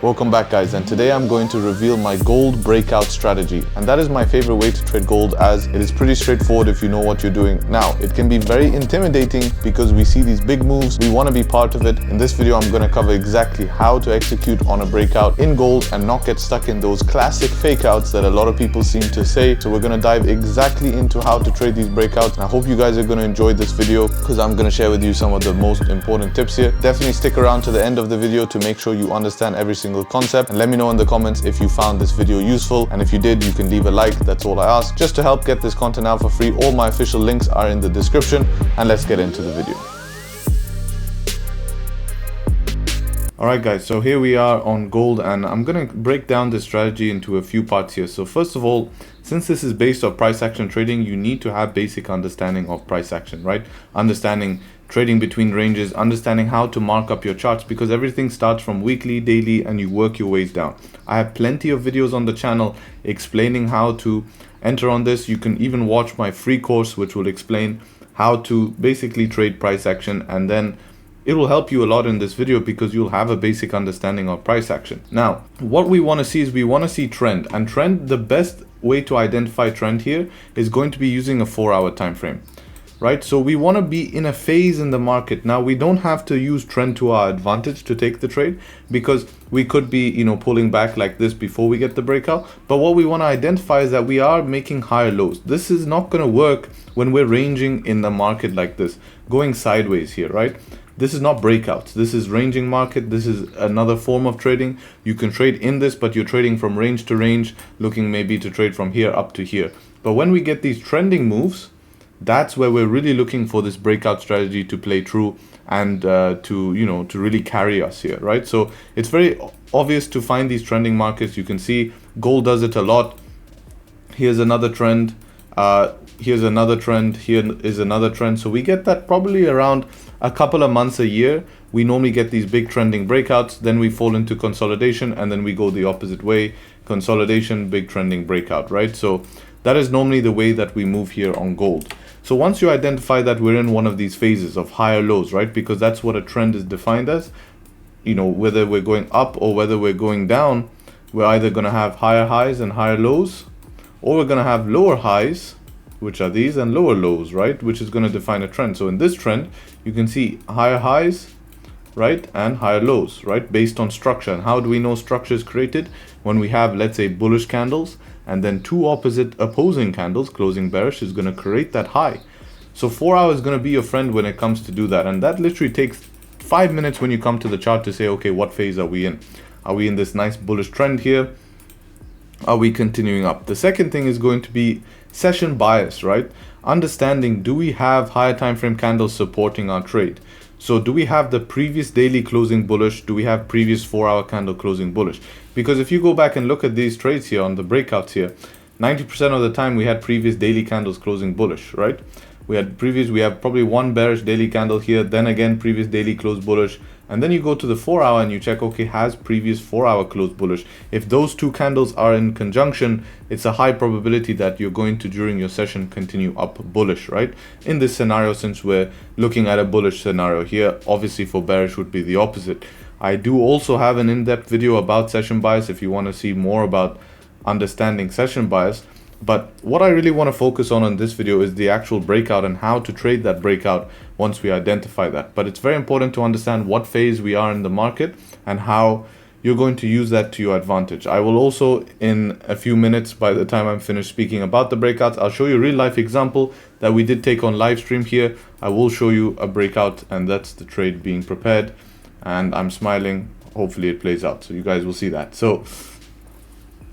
Welcome back guys, and today I'm going to reveal my gold breakout strategy, and that is my favorite way to trade gold as it is pretty straightforward if you know what you're doing. Now, it can be very intimidating because we see these big moves, we want to be part of it. In this video, I'm going to cover exactly how to execute on a breakout in gold and not get stuck in those classic fake outs that a lot of people seem to say. So we're going to dive exactly into how to trade these breakouts. And I hope you guys are going to enjoy this video because I'm going to share with you some of the most important tips here. Definitely stick around to the end of the video to make sure you understand every single concept, and let me know in the comments if you found this video useful, and if you did, you can leave a like. That's all I ask. Just to help get this content out for free, all my official links are in the description, and let's get into the video. Alright guys, so here we are on gold, and I'm going to break down this strategy into a few parts here. So first of all, since this is based on price action trading, you need to have basic understanding of price action, right? Understanding trading between ranges, understanding how to mark up your charts, because everything starts from weekly, daily, and you work your ways down. I have plenty of videos on the channel explaining how to enter on this. You can even watch my free course, which will explain how to basically trade price action, and then it will help you a lot in this video because you'll have a basic understanding of price action. Now, what we want to see is we want to see trend, and trend, the best way to identify trend here is going to be using a 4-hour time frame. Right, so we want to be in a phase in the market. Now, we don't have to use trend to our advantage to take the trade, because we could be, pulling back like this before we get the breakout. But what we want to identify is that we are making higher lows. This is not going to work when we're ranging in the market like this, going sideways here, right? This is not breakouts. This is ranging market. This is another form of trading. You can trade in this, but you're trading from range to range, looking maybe to trade from here up to here. But when we get these trending moves, that's where we're really looking for this breakout strategy to play true and to really carry us here, right? So it's very obvious to find these trending markets. You can see gold does it a lot. Here's another trend. Here's another trend. Here is another trend. So we get that probably around a couple of months a year. We normally get these big trending breakouts, then we fall into consolidation, and then we go the opposite way. Consolidation, big trending breakout, right? So that is normally the way that we move here on gold. So once you identify that we're in one of these phases of higher lows, right? Because that's what a trend is defined as, whether we're going up or whether we're going down, we're either going to have higher highs and higher lows, or we're going to have lower highs, which are these, and lower lows, right? Which is going to define a trend. So in this trend, you can see higher highs, right? And higher lows, right? Based on structure. And how do we know structure is created? When we have, let's say, bullish candles, and then two opposing candles closing bearish is going to create that high. So 4 hours is going to be your friend when it comes to do that. And that literally takes 5 minutes when you come to the chart to say, okay, what phase are we in? Are we in this nice bullish trend here? Are we continuing up? The second thing is going to be session bias, right? Understanding, do we have higher time frame candles supporting our trade? So do we have the previous daily closing bullish? Do we have previous 4-hour candle closing bullish? Because if you go back and look at these trades here on the breakouts here, 90% of the time we had previous daily candles closing bullish, right? We have probably one bearish daily candle here, then again previous daily close bullish, and then you go to the 4-hour and you check, okay, has previous 4-hour close bullish? If those two candles are in conjunction, it's a high probability that you're going to, during your session, continue up bullish, right? In this scenario, since we're looking at a bullish scenario here, obviously for bearish would be the opposite. I do also have an in-depth video about session bias if you want to see more about understanding session bias. But what I really want to focus on in this video is the actual breakout and how to trade that breakout once we identify that. But it's very important to understand what phase we are in the market and how you're going to use that to your advantage. I will also, in a few minutes, by the time I'm finished speaking about the breakouts, I'll show you a real life example that we did take on live stream here. I will show you a breakout, and that's the trade being prepared. And I'm smiling. Hopefully it plays out. So you guys will see that. So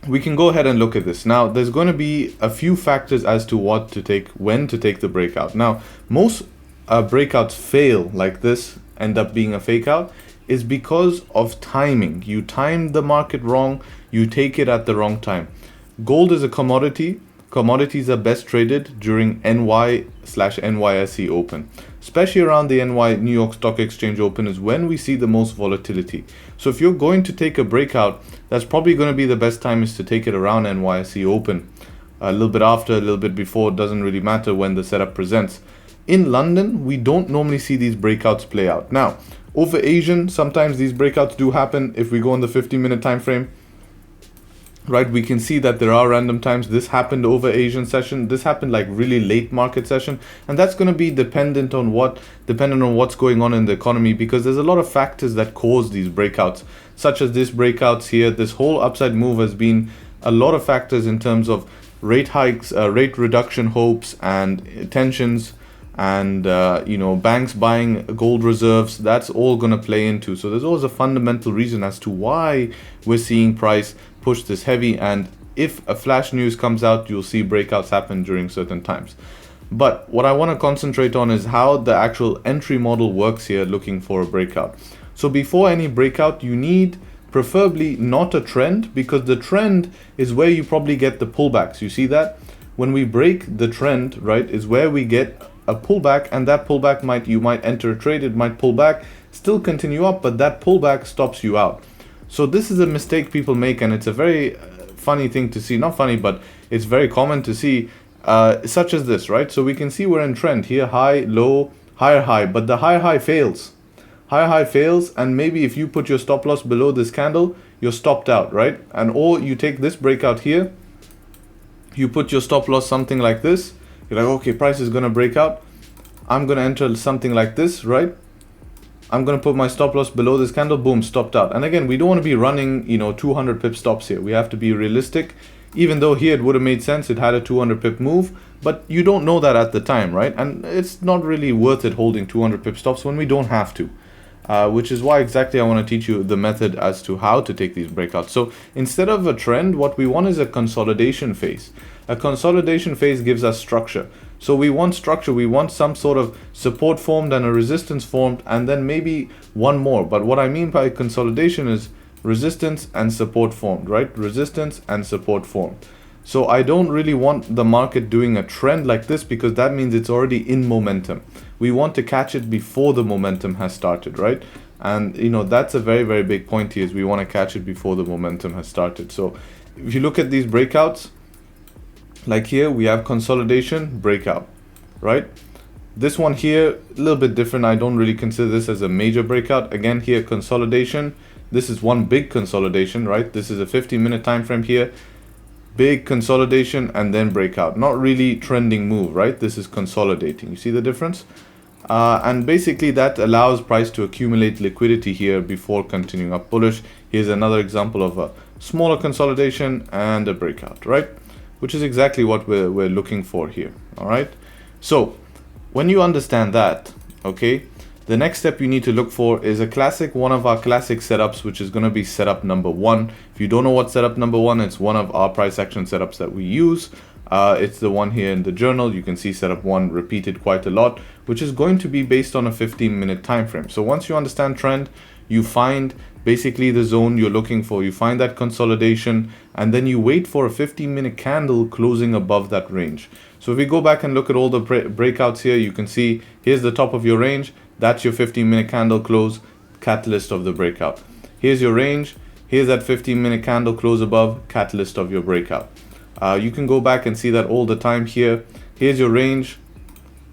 we can go ahead and look at this. Now, there's going to be a few factors as to what to take, when to take the breakout. Now, most breakouts fail like this, end up being a fake out, is because of timing. You time the market wrong, you take it at the wrong time. Gold is a commodity. Commodities are best traded during NY/NYSE open, especially around the New York Stock Exchange open is when we see the most volatility. So if you're going to take a breakout, that's probably going to be the best time is to take it around NYSE open. A little bit after, a little bit before, it doesn't really matter when the setup presents. In London, we don't normally see these breakouts play out. Now, Over Asian, sometimes these breakouts do happen. If we go on the 15-minute time frame, right, we can see that there are random times. This happened over Asian session. This happened like really late market session, and that's going to be dependent on what's going on in the economy, because there's a lot of factors that cause these breakouts, such as this breakouts here. This whole upside move has been a lot of factors in terms of rate hikes, rate reduction hopes, and tensions, and banks buying gold reserves. That's all going to play into. So there's always a fundamental reason as to why we're seeing price push this heavy, and if a flash news comes out, you'll see breakouts happen during certain times. But what I want to concentrate on is how the actual entry model works here, looking for a breakout. So before any breakout, you need preferably not a trend, because the trend is where you probably get the pullbacks. You see that when we break the trend, right, is where we get a pullback, and that pullback you might enter a trade, it might pull back, still continue up, but that pullback stops you out. So this is a mistake people make, and it's a very funny thing to see. Not funny, but it's very common to see, such as this, right? So we can see we're in trend here, high, low, higher high, but the higher high fails. Higher high fails, and maybe if you put your stop loss below this candle, you're stopped out, right? And or you take this breakout here, you put your stop loss something like this. You're like, okay, price is going to break out. I'm going to enter something like this, right? I'm going to put my stop loss below this candle, boom, stopped out. And again, we don't want to be running, 200 pip stops here. We have to be realistic. Even though here it would have made sense, it had a 200 pip move, but you don't know that at the time, right? And it's not really worth it holding 200 pip stops when we don't have to. Which is why exactly I want to teach you the method as to how to take these breakouts. So instead of a trend, what we want is a consolidation phase. A consolidation phase gives us structure. So we want structure, we want some sort of support formed and a resistance formed, and then maybe one more. But what I mean by consolidation is resistance and support formed, right? Resistance and support formed. So I don't really want the market doing a trend like this, because that means it's already in momentum. We want to catch it before the momentum has started, right? And that's a very, very big point here, is we want to catch it before the momentum has started. So if you look at these breakouts, like here we have consolidation, breakout, right? This one here, a little bit different. I don't really consider this as a major breakout. Again, here consolidation. This is one big consolidation, right? This is a 15-minute time frame here. Big consolidation and then breakout. Not really trending move, right? This is consolidating. You see the difference? And basically that allows price to accumulate liquidity here before continuing up bullish. Here's another example of a smaller consolidation and a breakout, right? Which is exactly what we're looking for here. All right. So when you understand that, okay, the next step you need to look for is one of our classic setups, which is going to be setup number 1. If you don't know what setup number 1, it's one of our price action setups that we use. It's the one here in the journal. You can see setup 1 repeated quite a lot, which is going to be based on a 15-minute time frame. So once you understand trend, you find basically the zone you're looking for, you find that consolidation, and then you wait for a 15-minute candle closing above that range. So if we go back and look at all the breakouts here, you can see here's the top of your range. That's your 15-minute candle close, catalyst of the breakout. Here's your range. Here's that 15-minute candle close above, catalyst of your breakout. You can go back and see that all the time here. Here's your range,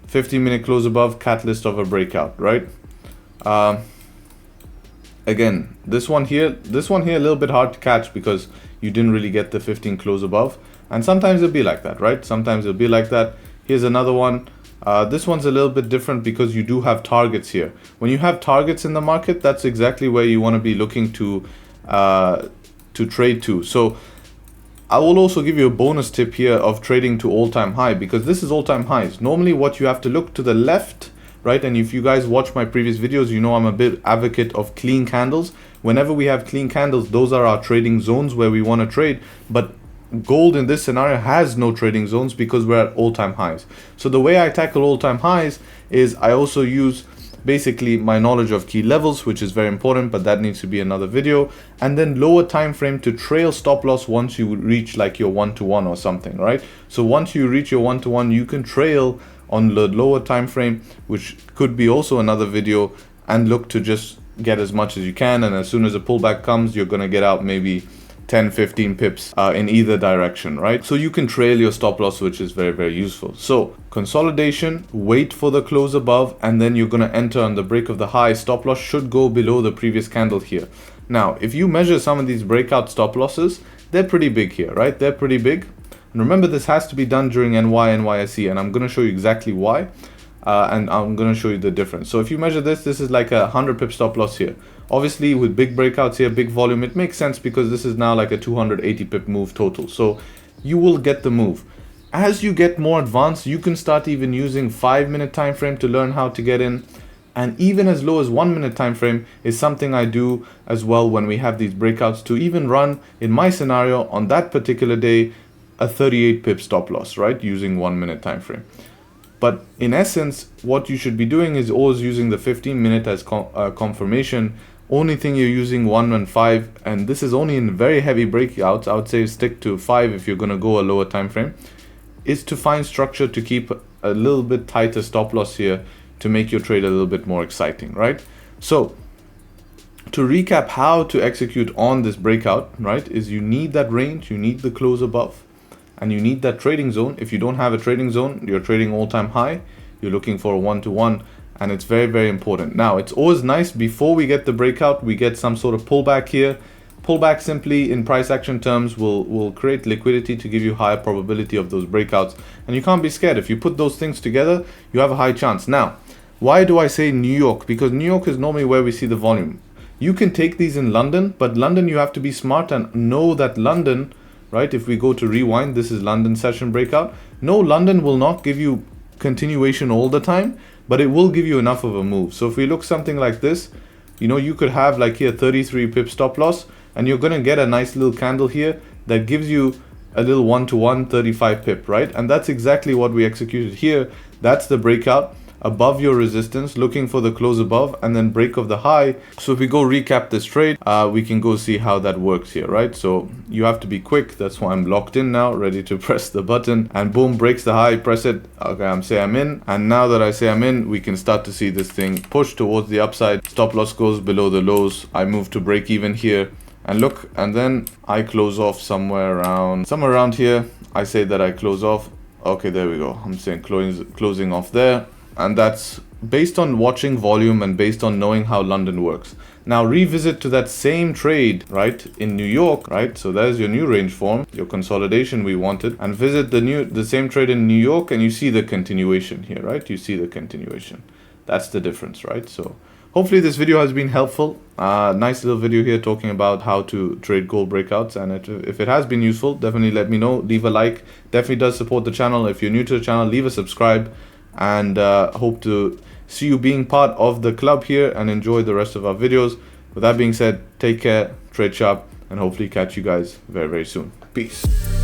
15-minute close above, catalyst of a breakout, right? Again, this one here, a little bit hard to catch because you didn't really get the 15 close above. And sometimes it'll be like that, right? Sometimes it'll be like that. Here's another one. This one's a little bit different because you do have targets here. When you have targets in the market, that's exactly where you want to be looking to trade to. So I will also give you a bonus tip here of trading to all-time high, because this is all-time highs. Normally what you have to look to the left, right? And if you guys watch my previous videos, you know I'm a bit advocate of clean candles. Whenever we have clean candles, those are our trading zones where we want to trade. But gold in this scenario has no trading zones because we're at all-time highs. So the way I tackle all-time highs is I also use basically my knowledge of key levels, which is very important, but that needs to be another video, and then lower time frame to trail stop loss once you reach like your 1-to-1 or something, right? So once you reach your 1-to-1, you can trail on the lower time frame, which could be also another video, and look to just get as much as you can. And as soon as a pullback comes, you're going to get out maybe 10-15 pips in either direction, right? So you can trail your stop loss, which is very, very useful. So consolidation, wait for the close above, and then you're going to enter on the break of the high. Stop loss should go below the previous candle here. Now, if you measure some of these breakout stop losses, they're pretty big here, right? They're pretty big. And remember, this has to be done during NYSE, and I'm going to show you exactly why. And I'm going to show you the difference. So if you measure this is like a 100 pip stop loss here. Obviously, with big breakouts here, big volume, it makes sense because this is now like a 280 pip move total. So you will get the move. As you get more advanced, you can start even using 5-minute time frame to learn how to get in. And even as low as 1-minute time frame is something I do as well when we have these breakouts, to even run, in my scenario, on that particular day, a 38 pip stop loss, right? Using 1-minute time frame. But in essence, what you should be doing is always using the 15-minute as confirmation. Only thing you're using 1 and 5, and this is only in very heavy breakouts. I would say stick to 5 if you're going to go a lower time frame, is to find structure to keep a little bit tighter stop loss here to make your trade a little bit more exciting, right? So to recap how to execute on this breakout, right, is you need that range, you need the close above, and you need that trading zone. If you don't have a trading zone, you're trading all-time high, you're looking for a 1-to-1, and it's very, very important. Now, it's always nice before we get the breakout, we get some sort of pullback here. Pullback simply in price action terms will create liquidity to give you higher probability of those breakouts, and you can't be scared. If you put those things together, you have a high chance. Now, why do I say New York? Because New York is normally where we see the volume. You can take these in London, but London, you have to be smart and know that London, right, if we go to rewind, this is London session breakout. No, London will not give you continuation all the time, but it will give you enough of a move. So if we look something like this, you know, you could have like here 33 pip stop loss, and you're going to get a nice little candle here that gives you a little 1-to-1 35 pip, right? And that's exactly what we executed here. That's the breakout above your resistance, looking for the close above and then break of the high. So if we go recap this trade, we can go see how that works here, right? So you have to be quick. That's why I'm locked in now, ready to press the button, and boom, breaks the high, press it. Okay, say I'm in, and now that I say I'm in, we can start to see this thing push towards the upside. Stop loss goes below the lows. I move to break even here, and look, and then I close off somewhere around here. I say that I close off. Okay, there we go. I'm saying closing off there. And that's based on watching volume and based on knowing how London works. Now revisit to that same trade, right, in New York, right? So there's your new range form, your consolidation we wanted, and visit the same trade in New York, and you see the continuation here, right? You see the continuation. That's the difference, right? So hopefully this video has been helpful. Nice little video here talking about how to trade gold breakouts, and if it has been useful, definitely let me know. Leave a like. Definitely does support the channel. If you're new to the channel, leave a subscribe. And hope to see you being part of the club here and enjoy the rest of our videos. With that being said, take care, trade sharp, and hopefully catch you guys very, very soon. Peace.